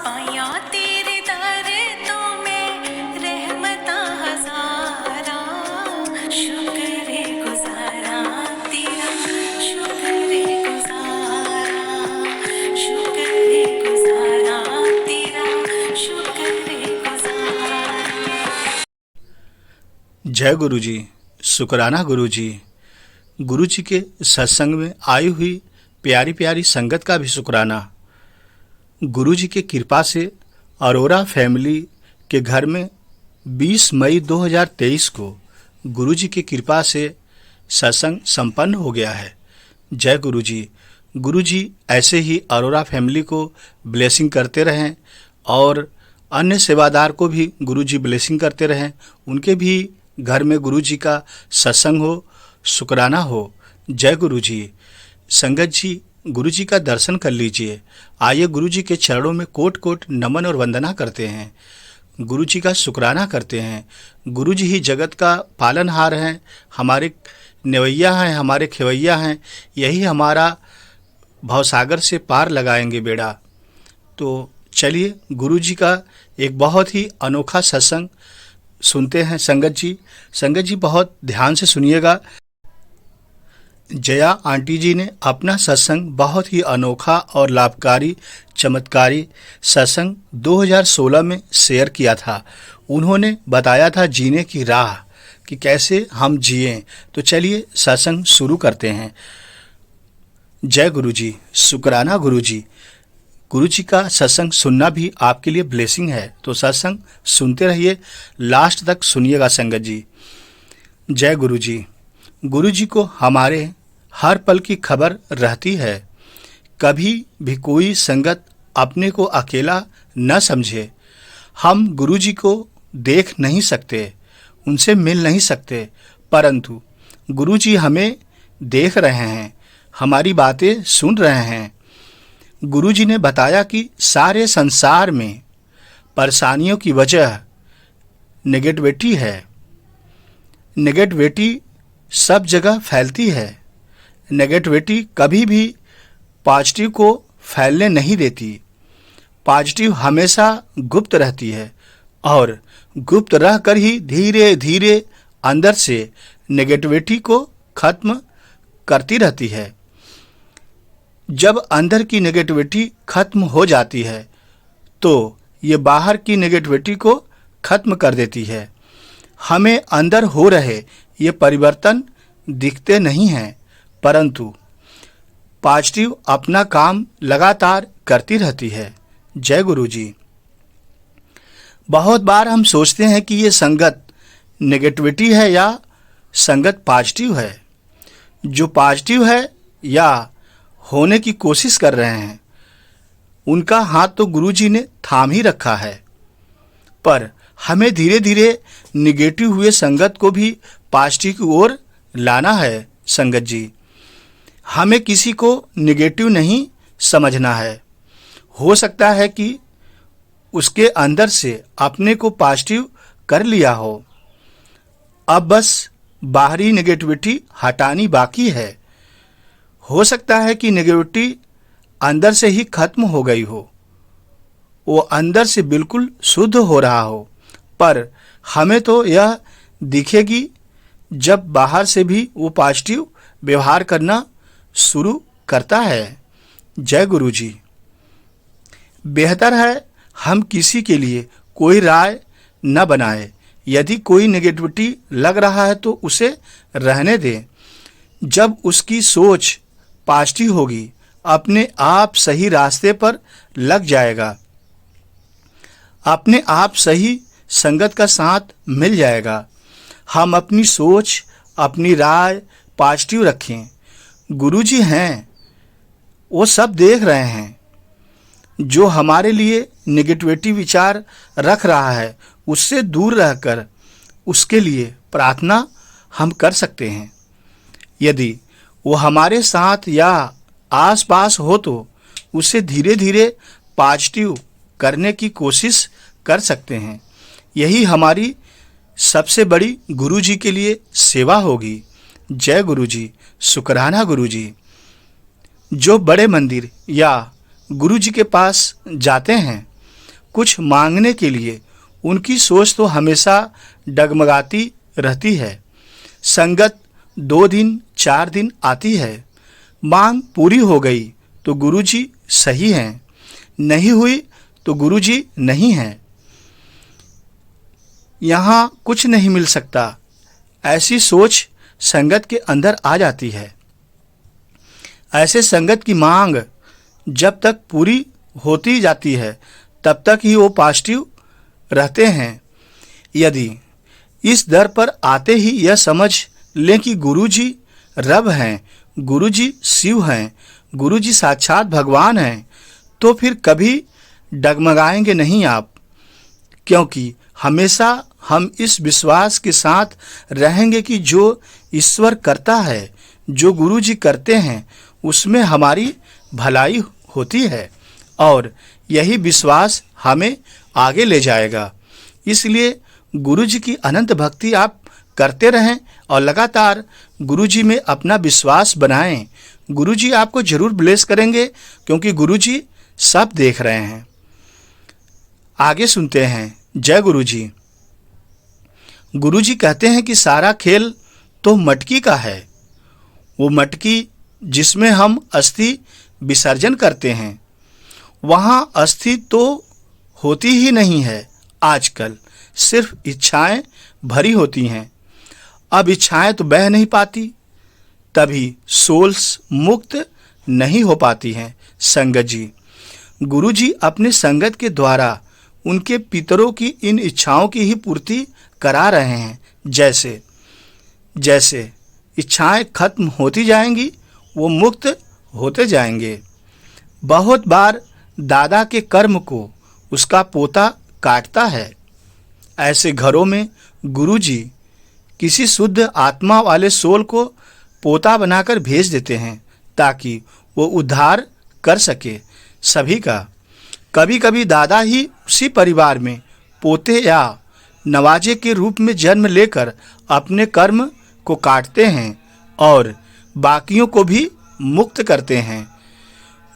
पाया तेरे दर तो मैं रहमता हजारा, शुक्र गुजारा तेरा, शुक्र गुजारा, शुक्र गुजारा तेरा, शुक्र गुजारा। जय गुरु जी, शुक्राना गुरु जी। गुरु जी के सत्संग में आई हुई प्यारी प्यारी संगत का भी शुक्राना। गुरु जी की कृपा से अरोरा फैमिली के घर में 20 मई 2023 को गुरु जी की कृपा से सत्संग संपन्न हो गया है। जय गुरु जी। गुरु जी ऐसे ही अरोरा फैमिली को ब्लेसिंग करते रहें और अन्य सेवादार को भी गुरु जी ब्लेसिंग करते रहें, उनके भी घर में गुरु जी का सत्संग हो, शुक्राना हो। जय गुरु जी। संगत जी, गुरु जी का दर्शन कर लीजिए। आइए गुरु जी के चरणों में कोट कोट नमन और वंदना करते हैं, गुरु जी का शुक्राना करते हैं। गुरु जी ही जगत का पालनहार हैं, हमारे नेवैया हैं, हमारे खेवैया हैं। यही हमारा भवसागर से पार लगाएंगे बेड़ा। तो चलिए गुरु जी का एक बहुत ही अनोखा सत्संग सुनते हैं संगत जी। संगत जी बहुत ध्यान से सुनिएगा। जया आंटी जी ने अपना सत्संग बहुत ही अनोखा और लाभकारी चमत्कारी सत्संग 2016 में शेयर किया था। उन्होंने बताया था जीने की राह कि कैसे हम जिएं। तो चलिए सत्संग शुरू करते हैं। जय गुरु जी, शुक्राना गुरु जी। गुरु जी का सत्संग सुनना भी आपके लिए ब्लेसिंग है, तो सत्संग सुनते रहिए, लास्ट तक सुनिएगा संगत जी। जय गुरु जी। गुरु जी को हमारे हर पल की खबर रहती है। कभी भी कोई संगत अपने को अकेला न समझे। हम गुरु जी को देख नहीं सकते, उनसे मिल नहीं सकते, परंतु गुरु जी हमें देख रहे हैं, हमारी बातें सुन रहे हैं। गुरु जी ने बताया कि सारे संसार में परेशानियों की वजह नेगेटिविटी है। नेगेटिविटी सब जगह फैलती है। नेगेटिविटी कभी भी पॉजिटिव को फैलने नहीं देती। पॉजिटिव हमेशा गुप्त रहती है और गुप्त रहकर ही धीरे धीरे अंदर से नेगेटिविटी को खत्म करती रहती है। जब अंदर की नेगेटिविटी खत्म हो जाती है तो ये बाहर की नेगेटिविटी को खत्म कर देती है। हमें अंदर हो रहे ये परिवर्तन दिखते नहीं हैं, परंतु पॉजिटिव अपना काम लगातार करती रहती है। जय गुरु जी। बहुत बार हम सोचते हैं कि ये संगत नेगेटिविटी है या संगत पॉजिटिव है। जो पॉजिटिव है या होने की कोशिश कर रहे हैं, उनका हाथ तो गुरु जी ने थाम ही रखा है, पर हमें धीरे धीरे निगेटिव हुए संगत को भी पॉजिटिव की ओर लाना है। संगत जी, हमें किसी को निगेटिव नहीं समझना है। हो सकता है कि उसके अंदर से अपने को पॉजिटिव कर लिया हो, अब बस बाहरी नेगेटिविटी हटानी बाकी है। हो सकता है कि नेगेटिविटी अंदर से ही खत्म हो गई हो, वो अंदर से बिल्कुल शुद्ध हो रहा हो, पर हमें तो यह दिखेगी जब बाहर से भी वो पॉजिटिव व्यवहार करना शुरू करता है। जय गुरु जी। बेहतर है हम किसी के लिए कोई राय न बनाए। यदि कोई नेगेटिविटी लग रहा है तो उसे रहने दें। जब उसकी सोच पॉजिटिव होगी, अपने आप सही रास्ते पर लग जाएगा, अपने आप सही संगत का साथ मिल जाएगा। हम अपनी सोच, अपनी राय पॉजिटिव रखें। गुरुजी हैं, वो सब देख रहे हैं। जो हमारे लिए नेगेटिविटी विचार रख रहा है, उससे दूर रहकर उसके लिए प्रार्थना हम कर सकते हैं। यदि वो हमारे साथ या आसपास हो तो उसे धीरे धीरे पॉजिटिव करने की कोशिश कर सकते हैं। यही हमारी सबसे बड़ी गुरु जी के लिए सेवा होगी। जय गुरु जी, शुक्राना गुरु जी। जो बड़े मंदिर या गुरु जी के पास जाते हैं, कुछ मांगने के लिए उनकी सोच तो हमेशा डगमगाती रहती है। संगत 2 दिन 4 दिन आती है, मांग पूरी हो गई तो गुरुजी सही हैं, नहीं हुई तो गुरुजी नहीं हैं, यहाँ कुछ नहीं मिल सकता, ऐसी सोच संगत के अंदर आ जाती है। ऐसे संगत की मांग जब तक पूरी होती जाती है तब तक ही वो पॉजिटिव रहते हैं। यदि इस दर पर आते ही यह समझ लें कि गुरुजी रब हैं, गुरुजी शिव हैं, गुरुजी साक्षात भगवान हैं, तो फिर कभी डगमगाएंगे नहीं आप, क्योंकि हमेशा हम इस विश्वास के साथ रहेंगे कि जो ईश्वर करता है, जो गुरुजी करते हैं, उसमें हमारी भलाई होती है और यही विश्वास हमें आगे ले जाएगा। इसलिए गुरुजी की अनंत भक्ति आप करते रहें और लगातार गुरुजी में अपना विश्वास बनाएं। गुरुजी आपको जरूर ब्लेस करेंगे, क्योंकि गुरुजी सब देख रहे हैं। आगे सुनते हैं। जय गुरुजी। गुरुजी कहते हैं कि सारा खेल तो मटकी का है, वो मटकी जिसमें हम अस्थि विसर्जन करते हैं, वहाँ अस्थि तो होती ही नहीं है। आजकल सिर्फ इच्छाएं भरी होती हैं। अब इच्छाएं तो बह नहीं पाती, तभी सोल्स मुक्त नहीं हो पाती हैं। संगत जी, गुरुजी अपने संगत के द्वारा उनके पितरों की इन इच्छाओं की ही पूर्ति करा रहे हैं। जैसे जैसे इच्छाएं खत्म होती जाएंगी, वो मुक्त होते जाएंगे। बहुत बार दादा के कर्म को उसका पोता काटता है। ऐसे घरों में गुरुजी किसी शुद्ध आत्मा वाले सोल को पोता बनाकर भेज देते हैं, ताकि वो उद्धार कर सके सभी का। कभी कभी दादा ही उसी परिवार में पोते या नवाजे के रूप में जन्म लेकर अपने कर्म को काटते हैं और बाकियों को भी मुक्त करते हैं।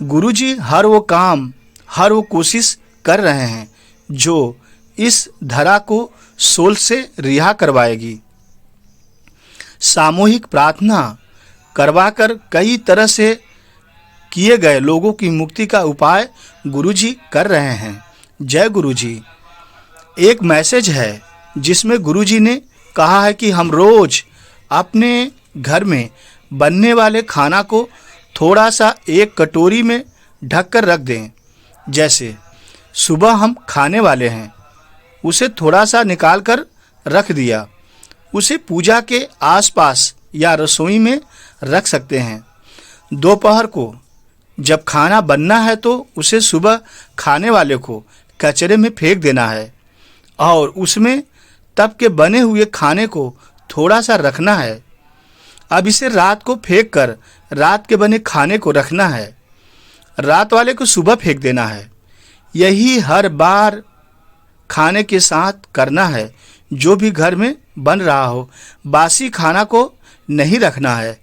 गुरुजी हर वो काम, हर वो कोशिश कर रहे हैं जो इस धरा को सोल से रिहा करवाएगी। सामूहिक प्रार्थना करवाकर कई तरह से किए गए लोगों की मुक्ति का उपाय गुरुजी कर रहे हैं। जय गुरुजी। एक मैसेज है जिसमें गुरुजी ने कहा है कि हम रोज अपने घर में बनने वाले खाना को थोड़ा सा एक कटोरी में ढककर रख दें। जैसे सुबह हम खाने वाले हैं, उसे थोड़ा सा निकाल कर रख दिया, उसे पूजा के आसपास या रसोई में रख सकते हैं। दोपहर को जब खाना बनना है तो उसे सुबह खाने वाले को कचरे में फेंक देना है और उसमें तब के बने हुए खाने को थोड़ा सा रखना है। अब इसे रात को फेंक कर रात के बने खाने को रखना है, रात वाले को सुबह फेंक देना है। यही हर बार खाने के साथ करना है। जो भी घर में बन रहा हो, बासी खाना को नहीं रखना है।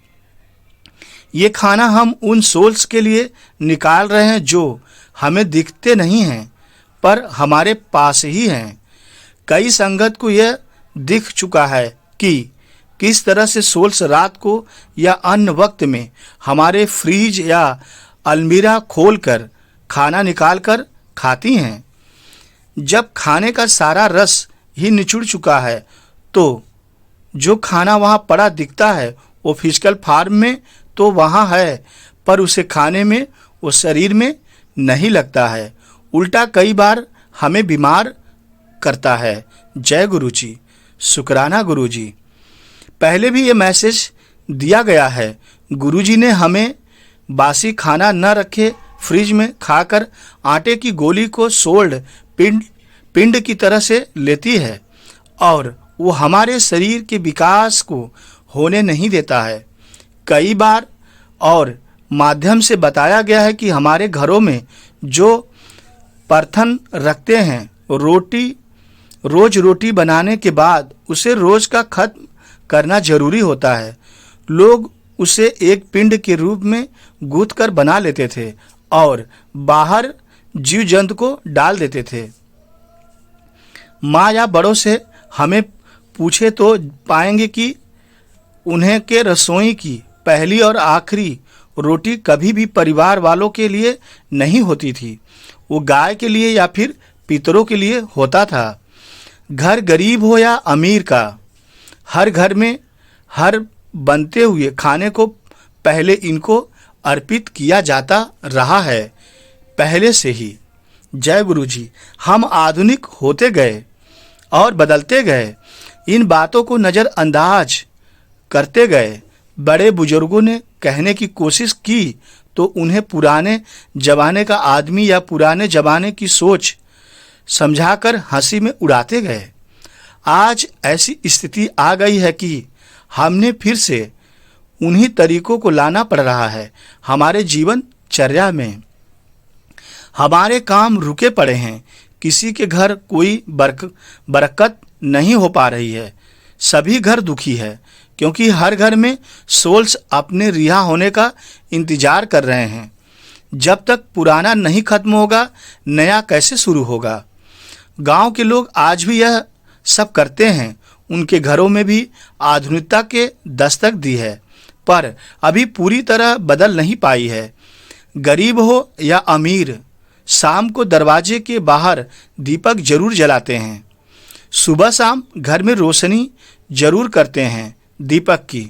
ये खाना हम उन सोल्स के लिए निकाल रहे हैं जो हमें दिखते नहीं हैं पर हमारे पास ही हैं। कई संगत को यह दिख चुका है कि किस तरह से सोल्स रात को या अन्य वक्त में हमारे फ्रीज या अलमीरा खोलकर खाना निकालकर खाती हैं। जब खाने का सारा रस ही निचुड़ चुका है तो जो खाना वहाँ पड़ा दिखता है वो फिजिकल फॉर्म में तो वहाँ है, पर उसे खाने में वो शरीर में नहीं लगता है। उल्टा कई बार हमें बीमार करता है। जय गुरुजी। शुक्राना गुरुजी। पहले भी ये मैसेज दिया गया है। गुरुजी ने हमें बासी खाना न रखे फ्रिज में खाकर आटे की गोली को सोल्ड पिंड की तरह से लेती है और वो हमारे शरीर के विकास को होने नहीं देता है। कई बार और माध्यम से बताया गया है कि हमारे घरों में जो परथन रखते हैं, रोज रोटी बनाने के बाद उसे रोज का खत्म करना जरूरी होता है। लोग उसे एक पिंड के रूप में गूंथ कर बना लेते थे और बाहर जीव जंतु को डाल देते थे। माँ या बड़ों से हमें पूछे तो पाएंगे कि उन्हें के रसोई की पहली और आखिरी रोटी कभी भी परिवार वालों के लिए नहीं होती थी, वो गाय के लिए या फिर पितरों के लिए होता था। घर गरीब हो या अमीर का, हर घर में हर बनते हुए खाने को पहले इनको अर्पित किया जाता रहा है, पहले से ही। जय गुरु जी। हम आधुनिक होते गए और बदलते गए, इन बातों को नज़रअंदाज करते गए। बड़े बुजुर्गों ने कहने की कोशिश की तो उन्हें पुराने जमाने का आदमी या पुराने जमाने की सोच समझाकर हंसी में उड़ाते गए। आज ऐसी स्थिति आ गई है कि हमने फिर से उन्हीं तरीकों को लाना पड़ रहा है हमारे जीवन चर्या में। हमारे काम रुके पड़े हैं, किसी के घर कोई बरकत नहीं हो पा रही है, सभी घर दुखी है, क्योंकि हर घर में सोल्स अपने रिहा होने का इंतजार कर रहे हैं। जब तक पुराना नहीं खत्म होगा, नया कैसे शुरू होगा। गांव के लोग आज भी यह सब करते हैं, उनके घरों में भी आधुनिकता के दस्तक दी है, पर अभी पूरी तरह बदल नहीं पाई है। गरीब हो या अमीर, शाम को दरवाजे के बाहर दीपक जरूर जलाते हैं। सुबह शाम घर में रोशनी जरूर करते हैं दीपक की,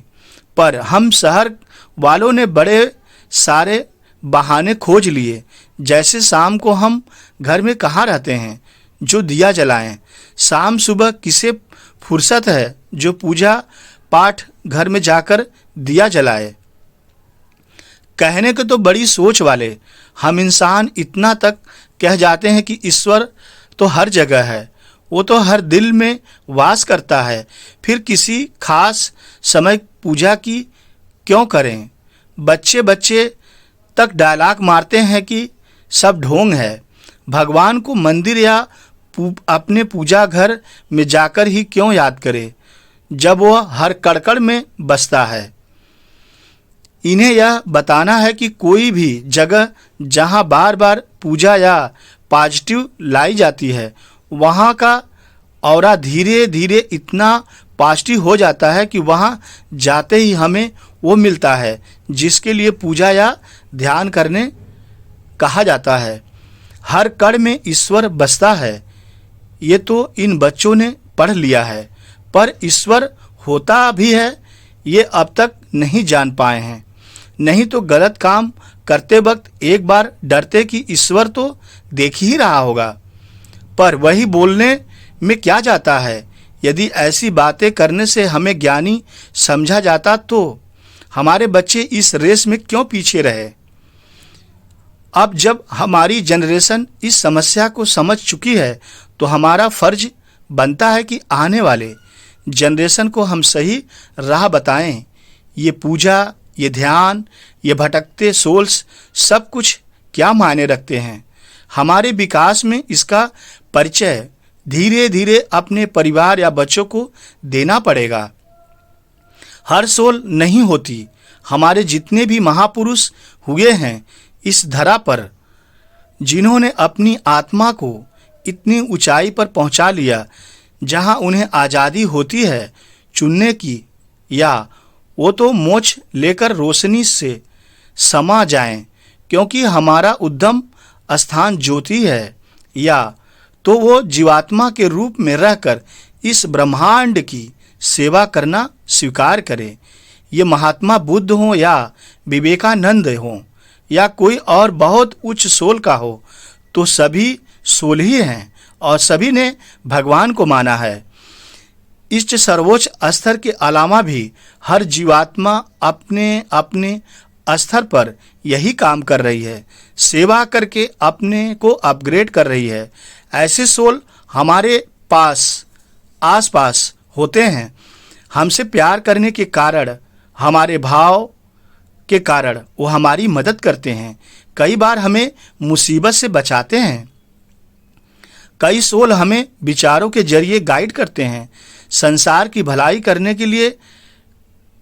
पर हम शहर वालों ने बड़े सारे बहाने खोज लिए। जैसे शाम को हम घर में कहाँ रहते हैं जो दिया जलाएं। शाम सुबह किसे फुर्सत है जो पूजा पाठ घर में जाकर दिया जलाए। कहने के तो बड़ी सोच वाले हम इंसान इतना तक कह जाते हैं कि ईश्वर तो हर जगह है, वो तो हर दिल में वास करता है, फिर किसी खास समय पूजा की क्यों करें। बच्चे बच्चे तक डायलॉग मारते हैं कि सब ढोंग है, भगवान को मंदिर या अपने पूजा घर में जाकर ही क्यों याद करे जब वह हर कड़कड़ में बसता है। इन्हें यह बताना है कि कोई भी जगह जहां बार बार पूजा या पॉजिटिव लाई जाती है, वहां का ऑरा धीरे धीरे इतना पॉजिटिव हो जाता है कि वहां जाते ही हमें वो मिलता है जिसके लिए पूजा या ध्यान करने कहा जाता है। हर कण में ईश्वर बसता है, ये तो इन बच्चों ने पढ़ लिया है, पर ईश्वर होता भी है ये अब तक नहीं जान पाए हैं। नहीं तो गलत काम करते वक्त एक बार डरते कि ईश्वर तो देख ही रहा होगा, पर वही बोलने में क्या जाता है। यदि ऐसी बातें करने से हमें ज्ञानी समझा जाता तो हमारे बच्चे इस रेस में क्यों पीछे रहे। अब जब हमारी जनरेशन इस समस्या को समझ चुकी है तो हमारा फर्ज बनता है कि आने वाले जनरेशन को हम सही राह बताएं। ये पूजा, ये ध्यान, ये भटकते सोल्स सब कुछ क्या मायने रखते हैं। हमारे विकास में इसका परिचय धीरे धीरे अपने परिवार या बच्चों को देना पड़ेगा। हर सोल नहीं होती। हमारे जितने भी महापुरुष हुए हैं इस धरा पर, जिन्होंने अपनी आत्मा को इतनी ऊंचाई पर पहुंचा लिया जहां उन्हें आज़ादी होती है चुनने की, या वो तो मोक्ष लेकर रोशनी से समा जाएं, क्योंकि हमारा उद्यम स्थान ज्योति है, या तो वो जीवात्मा के रूप में रहकर इस ब्रह्मांड की सेवा करना स्वीकार करें। ये महात्मा बुद्ध हो या विवेकानंद हो या कोई और बहुत उच्च सोल का हो, तो सभी सोल ही हैं और सभी ने भगवान को माना है। इस सर्वोच्च स्तर के अलावा भी हर जीवात्मा अपने अपने स्तर पर यही काम कर रही है, सेवा करके अपने को अपग्रेड कर रही है। ऐसे सोल हमारे पास आसपास होते हैं, हमसे प्यार करने के कारण, हमारे भाव के कारण वो हमारी मदद करते हैं। कई बार हमें मुसीबत से बचाते हैं। कई सोल हमें विचारों के जरिए गाइड करते हैं। संसार की भलाई करने के लिए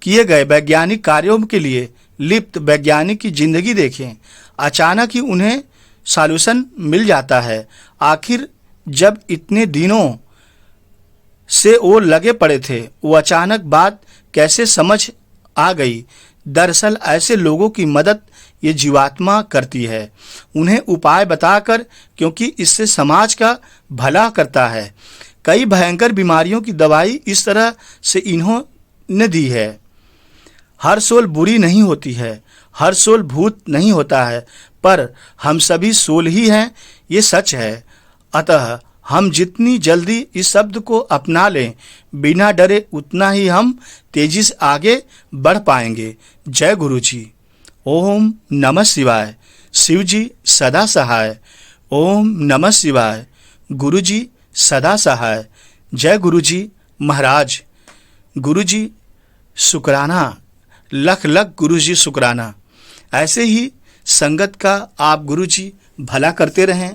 किए गए वैज्ञानिक कार्यों के लिए लिप्त वैज्ञानिक की जिंदगी देखें, अचानक ही उन्हें सॉल्यूशन मिल जाता है। आखिर जब इतने दिनों से वो लगे पड़े थे। वो अचानक बात कैसे समझ आ गई। दरअसल ऐसे लोगों की मदद ये जीवात्मा करती है, उन्हें उपाय बताकर, क्योंकि इससे समाज का भला करता है। कई भयंकर बीमारियों की दवाई इस तरह से इन्होंने दी है। हर सोल बुरी नहीं होती है, हर सोल भूत नहीं होता है, पर हम सभी सोल ही हैं, ये सच है। अतः हम जितनी जल्दी इस शब्द को अपना लें बिना डरे, उतना ही हम तेजी से आगे बढ़ पाएंगे। जय गुरु जी। ओम नमः शिवाय। शिव जी सदा सहाय। ओम नमः शिवाय। गुरु जी सदा सहाय। जय गुरु जी महाराज। गुरु जी शुक्राना, लख लख गुरु जी शुक्राना। ऐसे ही संगत का आप गुरु जी भला करते रहें।